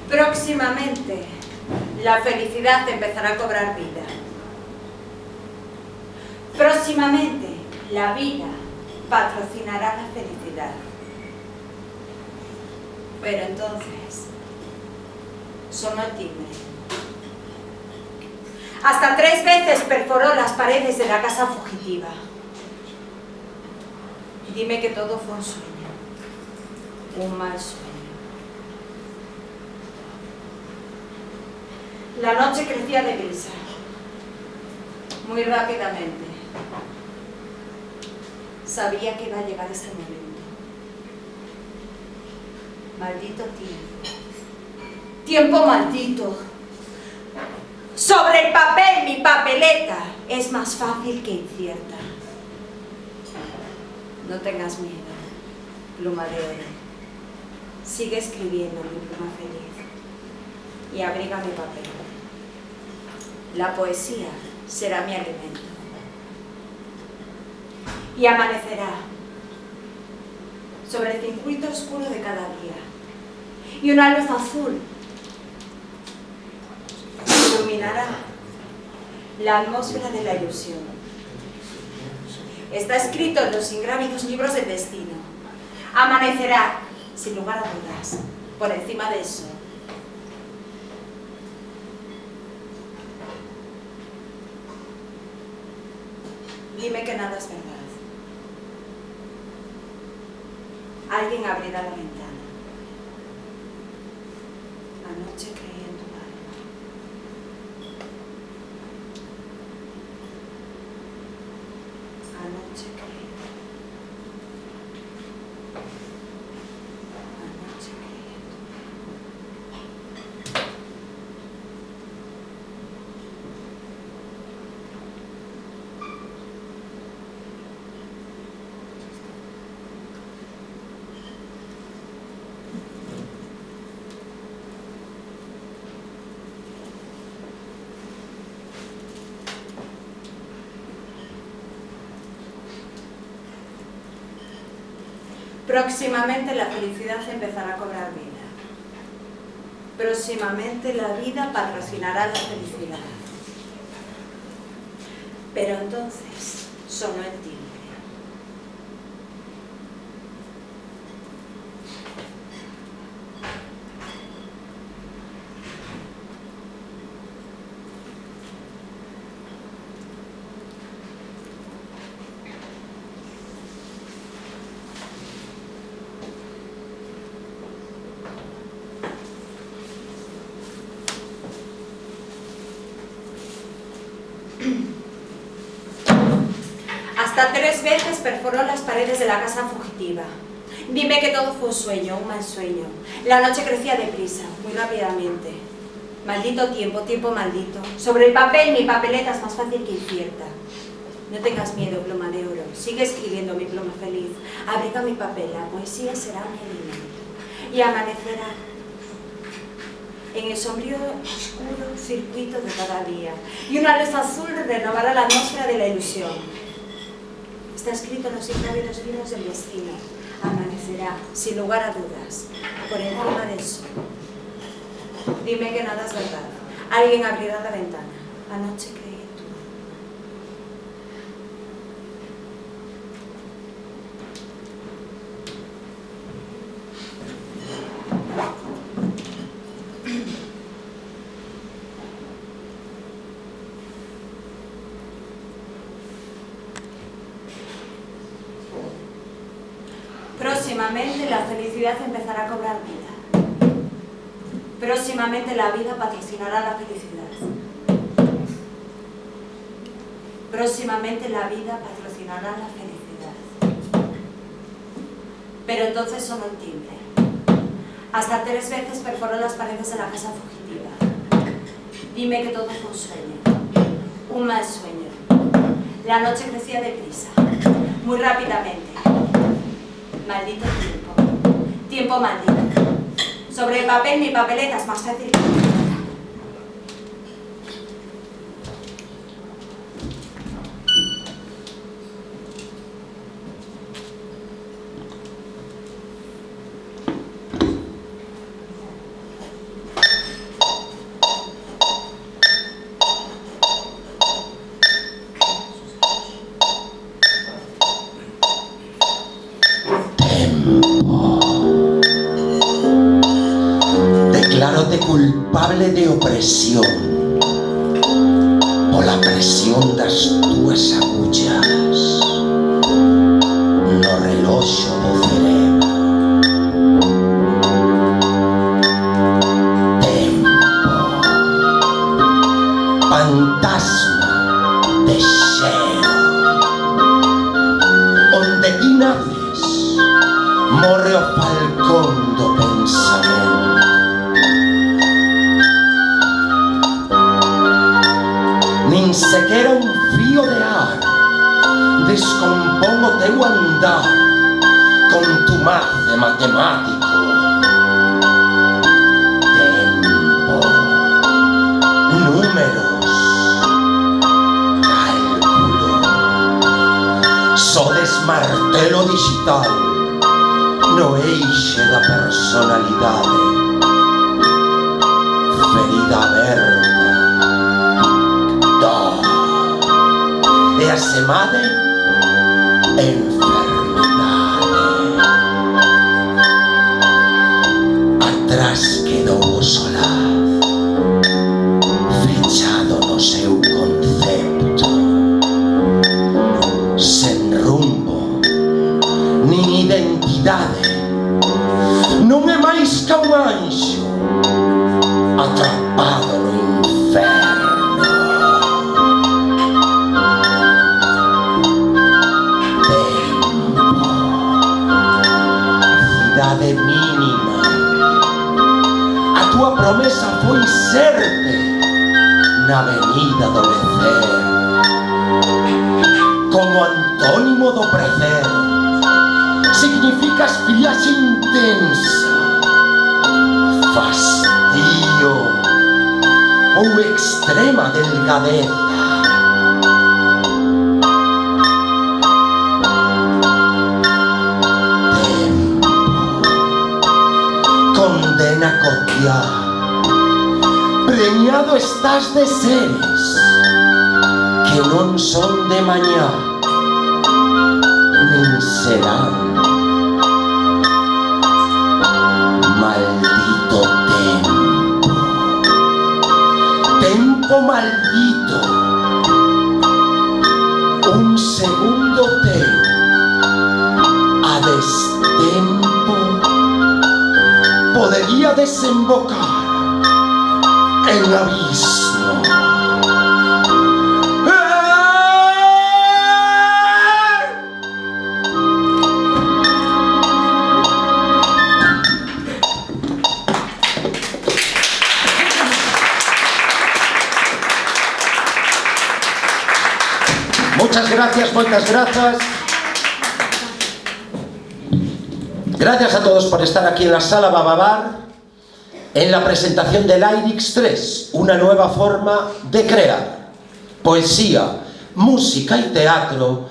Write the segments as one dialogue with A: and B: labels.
A: Próximamente, la felicidad empezará a cobrar vida. Próximamente, la vida patrocinará la felicidad. Pero entonces, sonó el timbre. Hasta 3 veces perforó las paredes de la casa fugitiva. Dime que todo fue un sueño, un mal sueño. La noche crecía deprisa, muy rápidamente. Sabía que iba a llegar ese momento. Maldito tiempo. Tiempo maldito. Sobre el papel, mi papeleta es más fácil que incierta. No tengas miedo, pluma de oro. Sigue escribiendo, mi pluma feliz. Y abriga mi papel. La poesía será mi alimento. Y amanecerá sobre el circuito oscuro de cada día. Y una luz azul iluminará la atmósfera de la ilusión. Está escrito en los ingrávidos libros del destino. Amanecerá, sin lugar a dudas, por encima de eso. Dime que nada es verdad. Alguien abrirá la ventana. Anoche creí en tu alma. Anoche creí. Anoche creí en tu Próximamente la felicidad empezará a cobrar vida. Próximamente la vida patrocinará la felicidad. Pero entonces sonó el timbre. Hasta 3 veces perforó las paredes de la casa fugitiva. Dime que todo fue un sueño, un mal sueño. La noche crecía deprisa, muy rápidamente. Maldito tiempo, tiempo maldito. Sobre el papel, mi papeleta es más fácil que incierta. No tengas miedo, pluma de oro. Sigue escribiendo, mi pluma feliz. Abriga mi papel, la poesía será mi alimento. Y amanecerá en el sombrío, oscuro circuito de cada día. Y una luz azul renovará la atmósfera de la ilusión. Está escrito en los ingrávidos libros del destino. Amanecerá, sin lugar a dudas, por encima del sol. Dime que nada es verdad. Alguien abrirá la ventana. Anoche creí en tu Próximamente la felicidad empezará a cobrar vida. Próximamente la vida patrocinará la felicidad. Próximamente la vida patrocinará la felicidad. Pero entonces sonó el timbre. Hasta 3 veces perforó las paredes de la casa fugitiva. Dime que todo fue un sueño, un mal sueño. La noche crecía deprisa, muy rápidamente. Maldito tiempo, tiempo maldito. Sobre el papel, mi papeleta es más fácil que
B: Sinto-te culpable de opresión pola presión das túas agullas no reloxo do cerebro. Tempo, fantasma de xeo, onde ti naces morre o falcón do pensamento. Nin sequera un fío de ar descompón o teu andar con tu mace matemático. Tempo, números, cálculo, sodes martelo digital no eixe da personalidade. Ferida aberta, e asemade enfermidade. Atrás quedou o solaz, fechado no seu concepto, sen rumbo, nin identidade. Non é máis ca un anxo atrapado no inferno. Cidade mínima, a túa promesa foi serte na avenida do lecer. Como antónimo do prazer, significas viaxe intensa, fastío ou extrema delgadeza. Condena cotiá, preñado estás de seres que non son de mañá, nin serán. Maldito tempo, tempo maldito, un segundo teu a destempo podería desembocar en abismo. Muchas gracias, moitas grazas. Gracias a todos por estar aquí en la Sala Bababar en la presentación de Lyrics 3, una nueva forma de crear. Poesía, música y teatro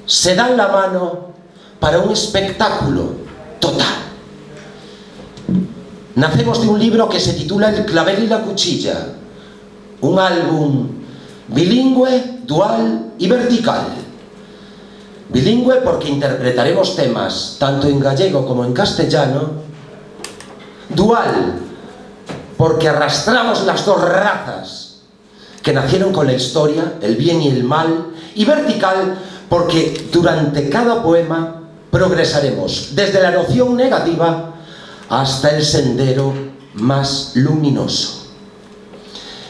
B: se dan la mano para un espectáculo total. Nacemos de un libro que se titula El clavel y la cuchilla, un álbum bilingüe, dual y vertical. Bilingüe porque interpretaremos temas tanto en gallego como en castellano. Dual porque arrastramos las dos razas que nacieron con la historia, el bien y el mal. Y vertical porque durante cada poema progresaremos desde la noción negativa hasta el sendero más luminoso.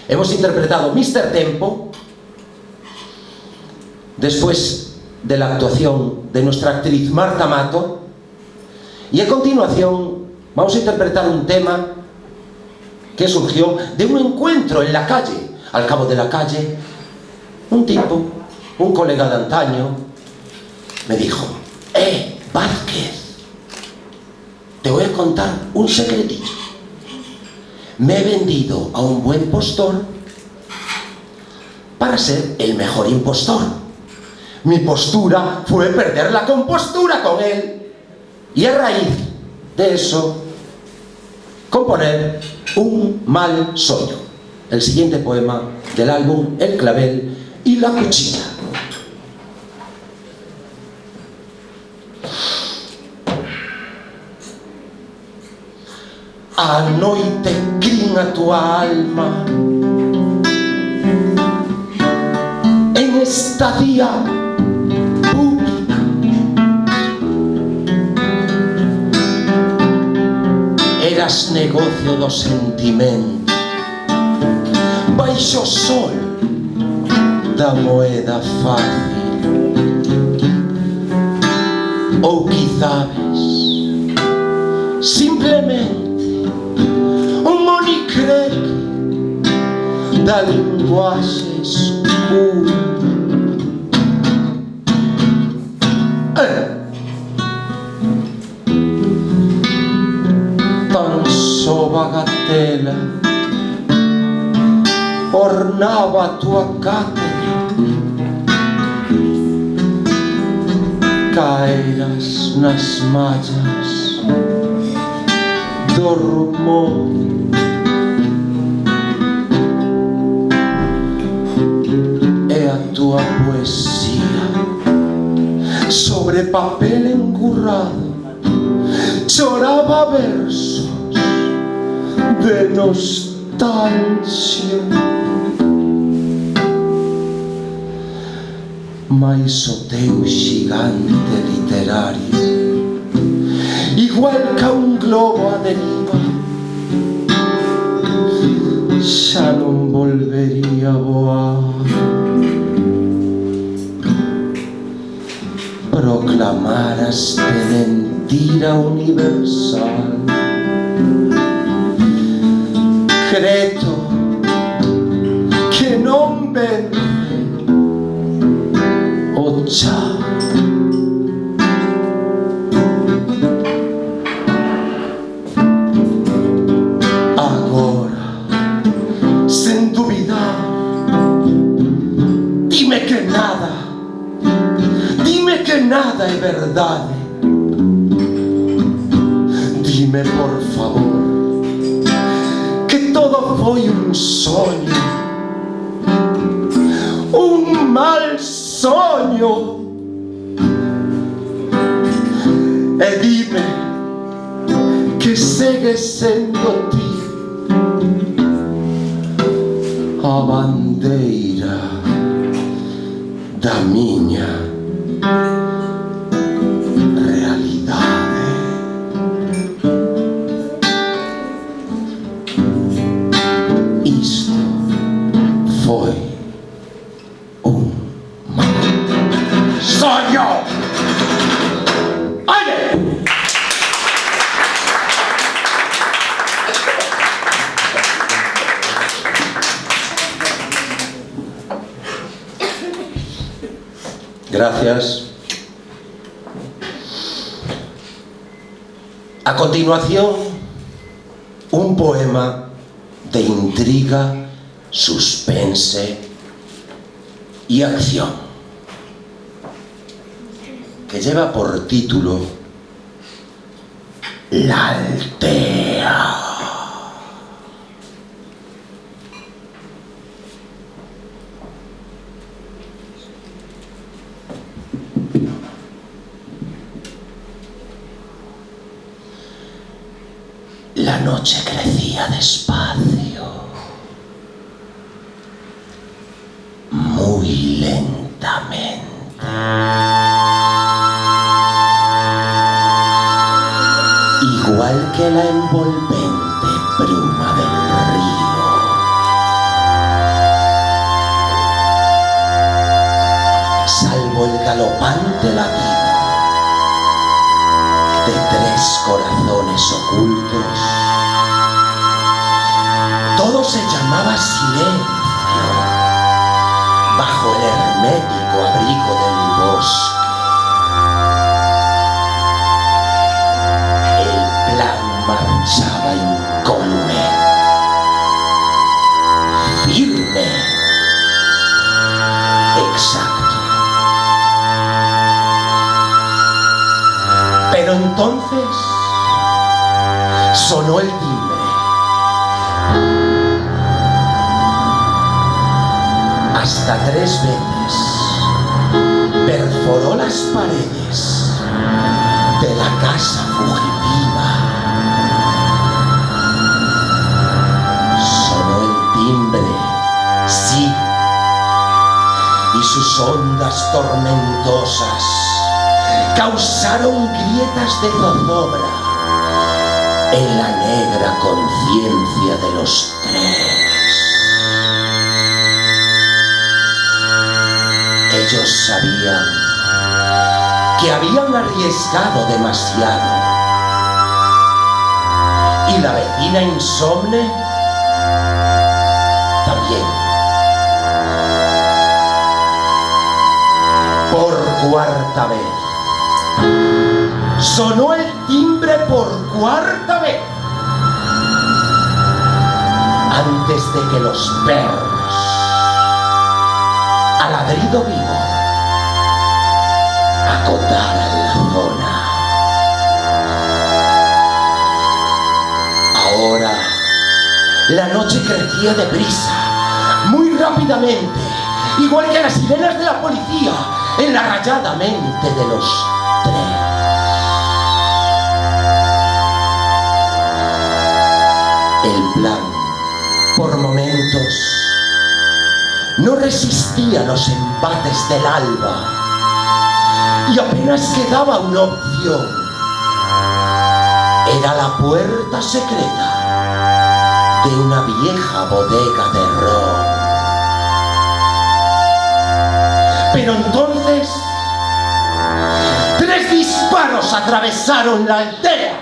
B: Hemos interpretado Mr. Tempo, después de la actuación de nuestra actriz Marta Mato, y a continuación vamos a interpretar un tema que surgió de un encuentro en la calle. Al cabo de la calle, un tipo, un colega de antaño, me dijo: Vázquez, te voy a contar un secretillo. Me he vendido a un buen postor para ser el mejor impostor. Mi postura fue perder la compostura con él, y a raíz de eso componer un mal sueño, el siguiente poema del álbum El clavel y la cuchilla. a noite crin a tua alma en estadia pública. Eras negocio do sentimento baixo o sol da moeda fácil, ou quizabes simplemente un monicreque da linguaxe escura. Tan só bagatela ornaba a tua cátedra, caeras nas mallas do rumor. E a tua poesía sobre papel encurrado choraba versos de nostalgia. Mais o teu xigante literario, igual ca un globo a deriva, xa non volvería a voar. Proclamaras de mentira universal, creto que non vence o chao. Agora, sen dubidar, dime que nada é verdade. Dime, por favor, que todo foi un soño, un mal soño. E dime que segue sendo ti a bandeira da miña realidade. Isto foi un mal sonho. Olha! Gracias. A continuación, un poema de intriga, suspense y acción, que lleva por título La Altea. La noche crecía despacio, muy lentamente. Igual que la envolvente bruma del río. Salvo el galopante latido de 3 corazones ocultos, todo se llamaba silencio bajo el hermético abrigo del bosque. El plan marchaba incólume, firme, exacto. Pero entonces sonó el timbre. Hasta 3 veces perforó las paredes de la casa fugitiva. sus ondas tormentosas causaron grietas de zozobra en la negra conciencia de los tres. Ellos sabían que habían arriesgado demasiado y la vecina insomne también. Por cuarta vez sonó el timbre por cuarta vez antes de que los perros a ladrido vivo acotaran la zona. Ahora la noche crecía deprisa, muy rápidamente, igual que las sirenas de la policía en la rayada mente de los tres. El plan, por momentos, no resistía los embates del alba y apenas quedaba una opción. Era la puerta secreta de una vieja bodega de ron. Pero entonces, 3 disparos atravesaron la aldea.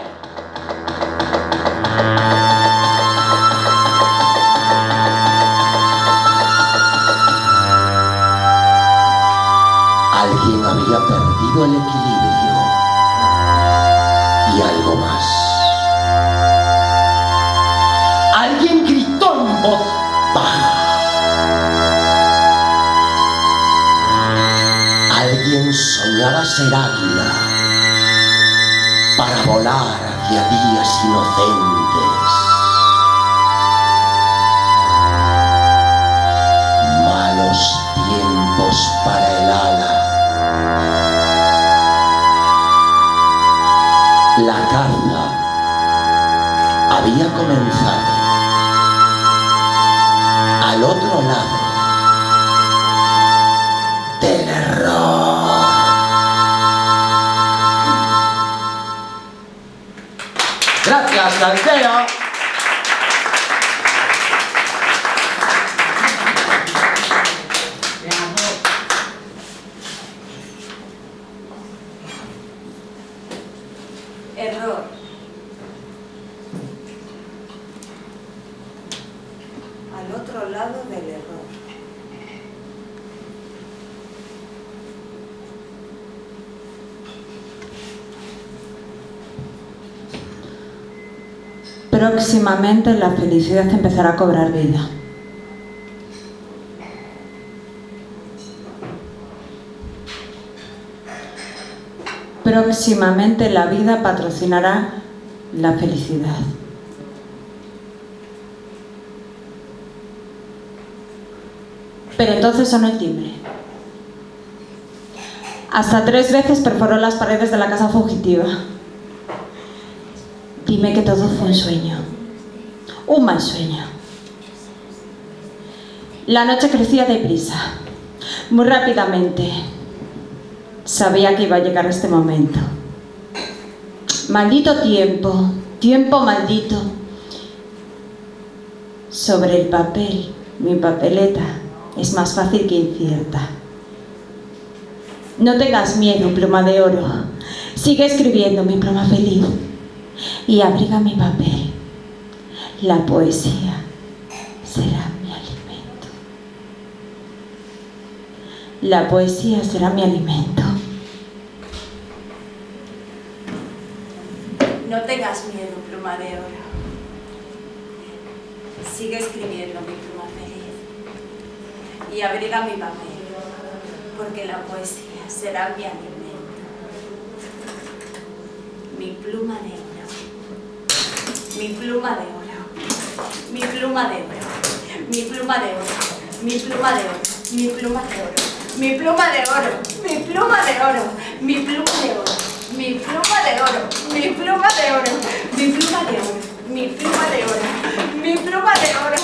B: Alguien había perdido el equilibrio y algo más. Alguien gritó en voz baja. Alguien soñaba ser águila para volar hacia días inocentes. Malos tiempos para el ala. La caza había comenzado. Al otro lado del error. Gracias, Altea.
A: Error. Al otro lado del error. Próximamente la felicidad empezará a cobrar vida. Próximamente la vida patrocinará la felicidad. Pero entonces sonó el timbre. Hasta 3 veces perforó las paredes de la casa fugitiva. Dime que todo fue un sueño, un mal sueño. La noche crecía deprisa, muy rápidamente. Sabía que iba a llegar este momento. Maldito tiempo, tiempo maldito. Sobre el papel, mi papeleta es más fácil que incierta. No tengas miedo, pluma de oro. Sigue escribiendo, mi pluma feliz. Y abriga mi papel. La poesía será mi alimento. La poesía será mi alimento. No tengas miedo, pluma de oro. Sigue escribiendo, mi pluma feliz. Y abriga mi papel, porque la poesía será mi alimento. Mi pluma de oro. Mi pluma de oro, mi pluma de oro, mi pluma de oro, mi pluma de oro, mi pluma de oro, mi pluma de oro, mi pluma de oro, mi pluma de oro, mi pluma de oro, mi pluma de oro, mi pluma de oro, mi pluma de oro, mi pluma de oro,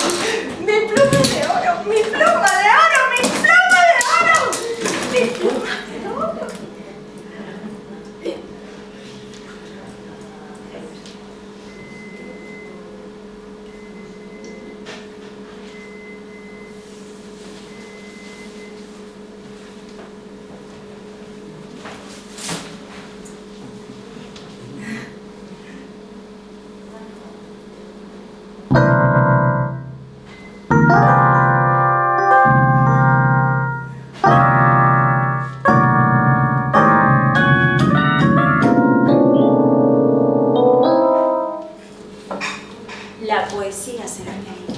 A: mi pluma de oro, mi pluma de oro, mi pluma de oro. La poesía será mi aire.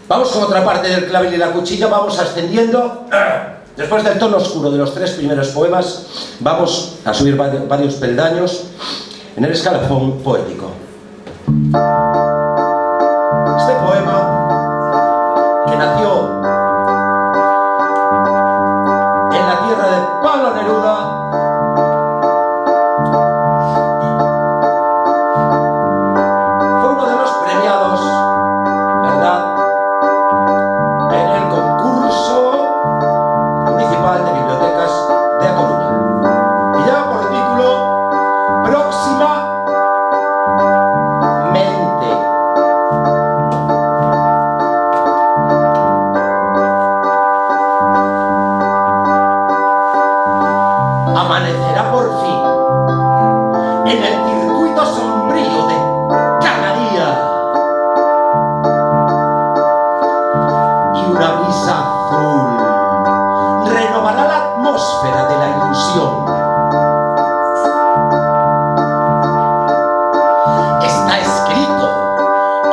B: Vamos con otra parte del clavel y la cuchilla, vamos ascendiendo. Después del tono oscuro de los 3 primeros poemas, vamos a subir varios peldaños en el escalafón poético. Este poema, que nació en la tierra de Pablo Neruda, fue uno de los premiados, ¿verdad?, en el concurso municipal de bibliotecas de A Coruña. Y lleva por título Próximamente. Amanecerá por fin en el circuito sombrío de cada día, y una brisa azul renovará la atmósfera de la ilusión. Está escrito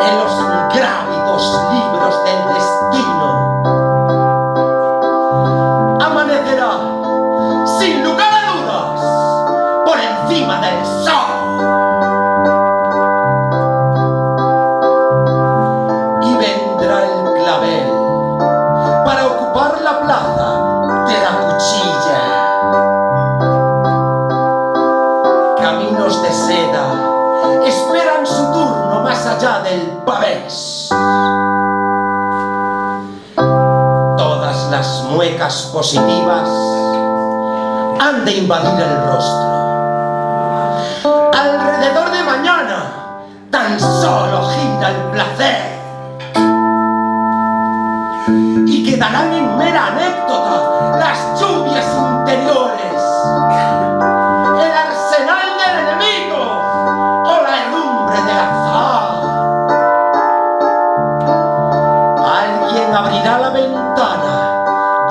B: en los ingrávidos libros del destino. Amanecerá, sin lugar a dudas, por encima del sol. Y vendrá el clavel para ocupar la plaza de la cuchilla. Caminos de seda esperan su turno más allá del pavés. Todas las muecas positivas han de invadir el rostro. Alrededor de mañana tan solo gira el placer, y quedarán en mera anécdota las lluvias interiores, el arsenal del enemigo o la herrumbre del azar. Alguien abrirá la ventana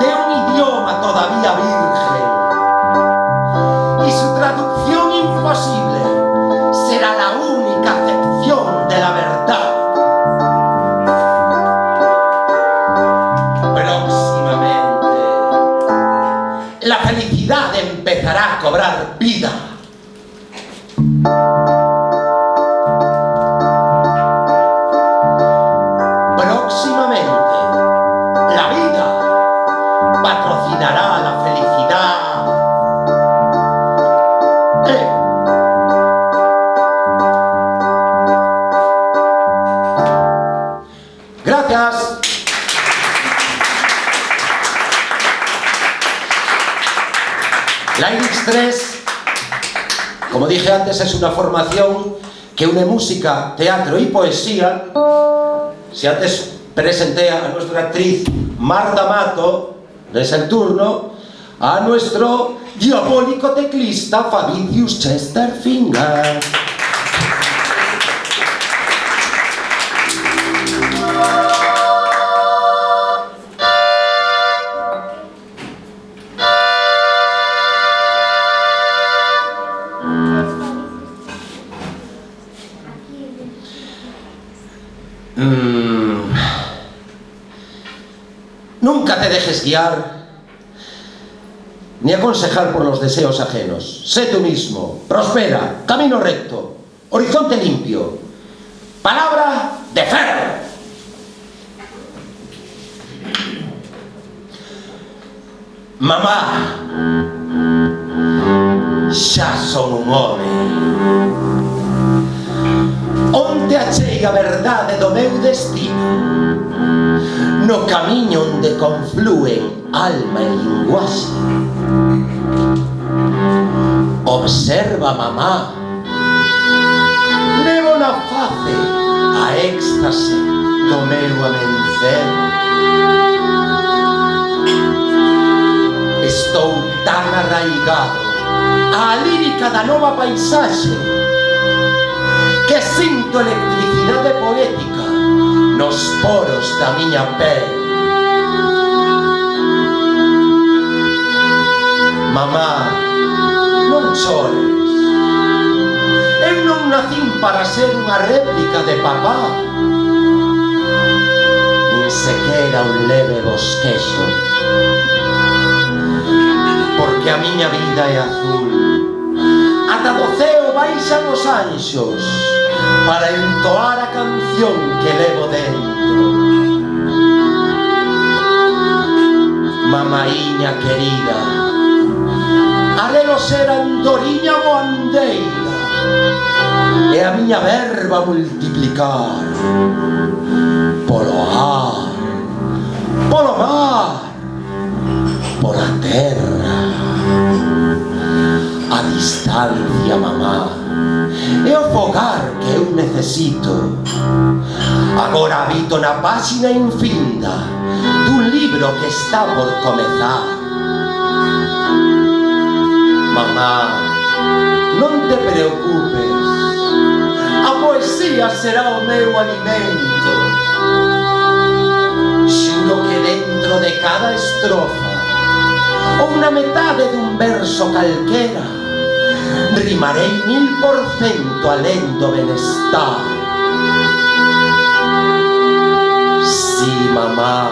B: de un idioma todavía virgen, y su traducción imposible será la única acepción de la verdad. Próximamente, la felicidad empezará a cobrar vida. Próximamente, la vida patrocinará la felicidad. Gracias. La IRIX 3, como dije antes, es una formación que une música, teatro y poesía. Si antes presenté a nuestra actriz Marta Mato, es el turno a nuestro diabólico teclista Fabicius Chesterfinger. Nunca te dejes guiar ni aconsejar por los deseos ajenos. Sé tú mismo, prospera, camino recto, horizonte limpio, palabra de ferro. Mamá, xa son un home. Onte achei a verdade do meu destino, no camiño onde conflúen alma e linguaxe. Observa, mamá, levo na face a éxtase do meu amencer. Estou tan arraigado á lírica da nova paisaxe que sinto electricidade poética nos poros da miña pel. Mamá, non chores, Eu non nacín para ser unha réplica de papá, nin sequera un leve bosquexo, porque a miña vida é azul. Ata do ceo baixan os anxos para entoar a canción que levo dentro. Mamaíña querida, arrelo ser andoriña boandeira e a miña verba multiplicar polo ar, polo mar, pola terra. A distancia, mamá, é o fogar que eu necesito. Agora habito na páxina infinda dun libro que está por comezar. Mamá, non te preocupes, a poesía será o meu alimento. Xuro que dentro de cada estrofa, ou na metade dun verso calquera, rimarei 1000% alén do benestar. Sí, mamá,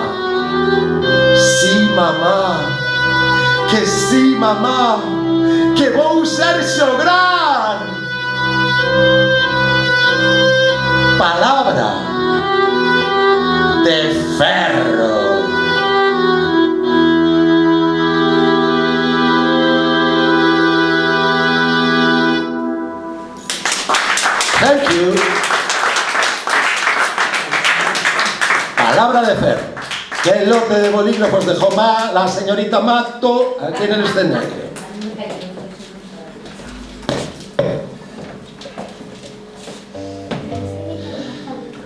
B: que sí, mamá, que vou ser xograr. Palabra de ferro. Thank you. Palabra de ferro. Qué lote de bolígrafos dejó la señorita Mato aquí en el escenario.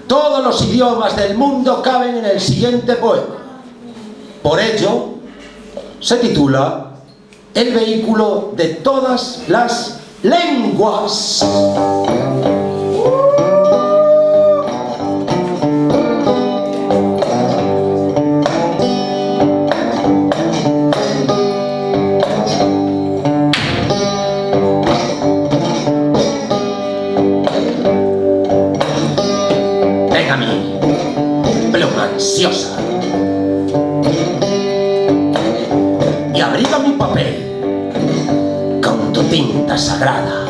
B: Todos los idiomas del mundo caben en el siguiente poema. Por ello, se titula El vehículo de todas las lenguas. Ven a mí, pluma ansiosa, y abriga mi papel con tu tinta sagrada.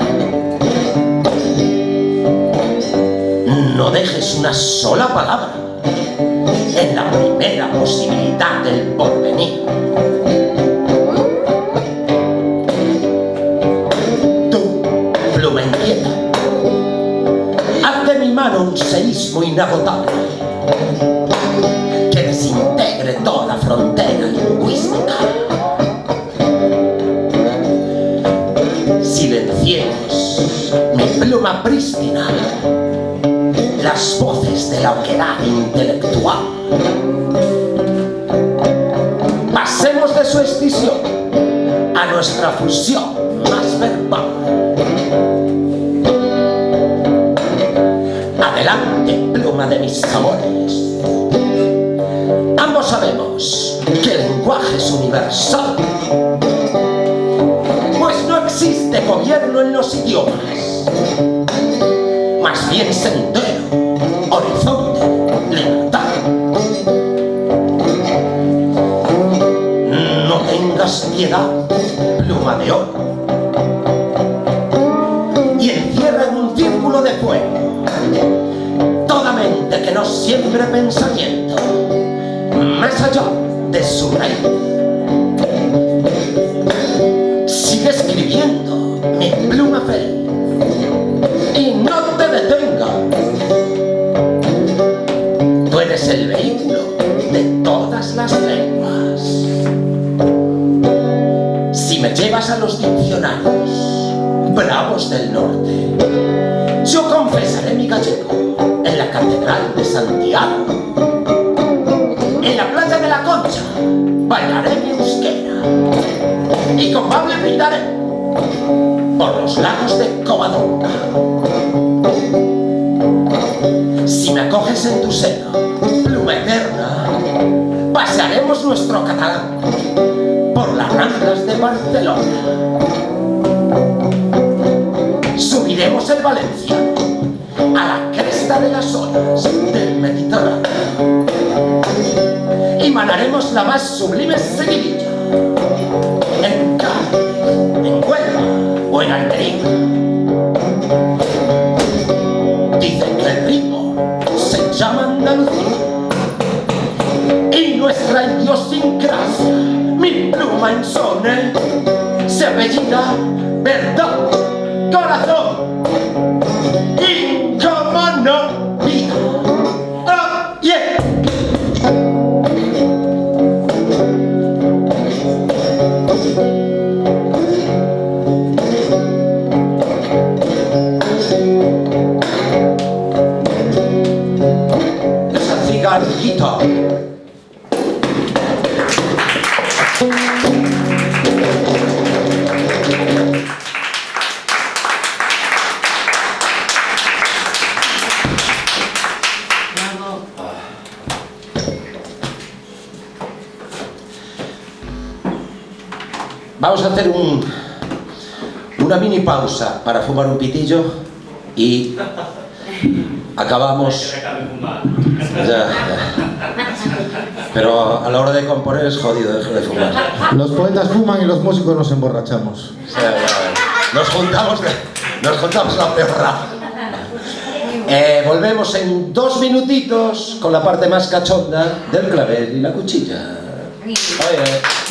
B: No dejes una sola palabra en la primera posibilidad del porvenir. Tú, pluma inquieta, haz de mi mano un seísmo inagotable que desintegre toda frontera lingüística. Silenciemos, mi pluma prístina, las voces de la oquedad intelectual. Pasemos de su escisión a nuestra fusión más verbal. Adelante, pluma de mis amores. Ambos sabemos que el lenguaje es universal, pues no existe gobierno en los idiomas, más bien sendero, horizonte, libertad. No tengas piedad, pluma de oro, y encierra en un círculo de fuego toda mente que no siembre pensamiento más allá de su raíz. Sigue escribiendo, mi pluma feliz, y no te detengas. Tú eres el vehículo de todas las lenguas. Si me llevas a los diccionarios bravos del norte, yo confesaré mi gallego en la Catedral de Santiago. En la playa de la Concha bailaré mi euskera y con Pablo brindaré por los lagos de Covadonga. Si me acoges en tu seno, pluma eterna, pasearemos nuestro catalán por las ramblas de Barcelona. Subiremos iremos el valenciano a la cresta de las olas del Mediterráneo y manaremos la más sublime seguidilla en Cádiz, en Huelva o en Almería. Dicen que el ritmo se llama Andalucía y nuestra idiosincrasia, mi pluma insone, se apellida verdad, corazón y como no vida. Oh, yeah. Esa cigarrita. Vamos a hacer una mini pausa para fumar un pitillo y acabamos. Ya. Pero a la hora de componer es jodido dejar de fumar.
C: Los poetas fuman y los músicos nos emborrachamos.
B: O sea, nos juntamos la perra. Volvemos en 2 minutitos con la parte más cachonda del clavel y la cuchilla. Oye.